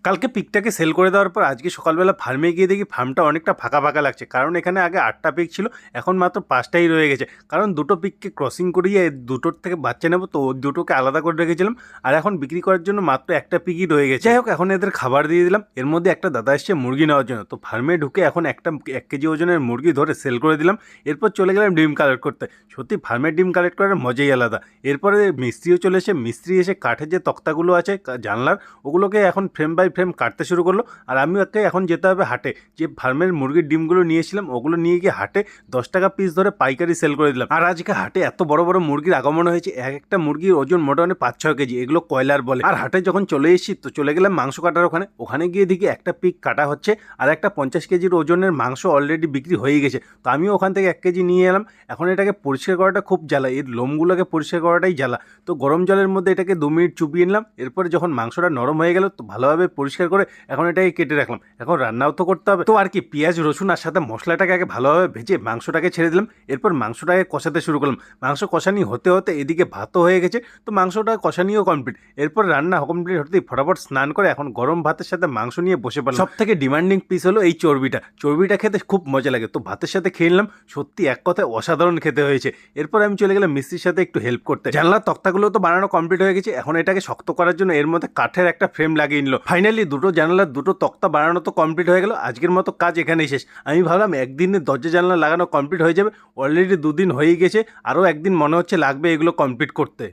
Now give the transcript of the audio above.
কালকে পিকটাকে সেল করে দেওয়ার পর আজকে সকালবেলা ফার্মে গিয়ে দেখি ফার্মটা অনেকটা ফাঁকা ফাঁকা লাগছে, কারণ এখানে আগে 8টা পিক ছিল, এখন মাত্র 5টাই রয়ে গেছে। কারণ দুটো পিককে ক্রসিং করিয়ে দুটোর থেকে বাচ্চা নেবো, তো দুটোকে আলাদা করে রেখেছিলাম, আর এখন বিক্রি করার জন্য মাত্র একটা পিকই রয়ে গেছে। যাই হোক, এখন এদের খাবার দিয়ে দিলাম। এর মধ্যে একটা দাদা এসছে মুরগি নেওয়ার জন্য, তো ফার্মে ঢুকে এখন একটা 1 কেজি ওজনের মুরগি ধরে সেল করে দিলাম। এরপর চলে গেলাম ডিম কালেক্ট করতে। সত্যি ফার্মের ডিম কালেক্ট করার মজাই আলাদা। এরপরে মিস্ত্রিও চলে এসে, মিস্ত্রি এসে কাঠের যে তক্তাগুলো আছে জানলার, ওগুলোকে এখন ফ্রেম বাই ফ্রেম কাটতে শুরু করলো। আর আমি ওকে এখন যেতে হবে হাটে, যে ফার্মের মুরগির ডিমগুলো নিয়েছিলাম ওগুলো নিয়ে গিয়ে হাটে 10 টাকা পিস ধরে পাইকারি সেল করে দিলাম। আর আজকে হাটে এত বড় বড় মুরগির আগমন হয়েছে, এক একটা মুরগির ওজন মোটামুটি 5-6 কেজি। এগুলো কয়লার বলে। আর হাটে যখন চলে এসেছি, তো চলে গেলাম মাংস কাটার ওখানে গিয়ে দেখি একটা পিক কাটা হচ্ছে, আর একটা 50 কেজির ওজনের মাংস অলরেডি বিক্রি হয়ে গেছে। তো আমিও ওখান থেকে 1 কেজি নিয়ে এলাম। এখন এটাকে পরিষ্কার করাটা খুব জ্বালা, এর লোমগুলোকে পরিষ্কার করাটাই জ্বালা। তো গরম জলের মধ্যে এটাকে 2 মিনিট চুপিয়ে নিলাম। এরপরে যখন মাংসটা নরম হয়ে গেল, তো ভালোভাবে পরিষ্কার করে এখন এটাকে কেটে রাখলাম। এখন রান্নাও তো করতে হবে, তো আর কি, পেঁয়াজ রসুন আর সাথে মশলাটাকে আগে ভালোভাবে ভেজে মাংসটাকে ছেড়ে দিলাম। এরপর মাংসটাকে কষাতে শুরু করলাম। মাংস কষানি হতে হতে এদিকে ভাতও হয়ে গেছে, তো মাংসটা কষানিও কমপ্লিট। এরপর রান্না কমপ্লিট হতেই ফটাফট স্নান করে এখন গরম ভাতের সাথে মাংস নিয়ে বসে পড়লাম। সব থেকে ডিমান্ডিং পিস হলো এই চর্বিটা খেতে খুব মজা লাগে, তো ভাতের সাথে খেয়ে নিলাম। সত্যি এক কথায় অসাধারণ খেতে হয়েছে। এরপর আমি চলে গেলাম মিস্ত্রির সাথে একটু হেল্প করতে। জানলার তক্তাগুলো তো বানানো কমপ্লিট হয়ে গেছে, এখন এটাকে শক্ত করার জন্য এর মধ্যে কাঠের একটা ফ্রেম লাগিয়ে নিল। ফাইনালি দুটো জানলার দুটো তক্তা বানানো তো কমপ্লিট হয়ে গেল। আজকের মতো কাজ এখানেই শেষ। আমি ভাবলাম একদিনে দরজা জানলা লাগানো কমপ্লিট হয়ে যাবে, অলরেডি 2 দিন হয়ে গেছে, আরও একদিন মনে হচ্ছে লাগবে এগুলো কমপ্লিট করতে।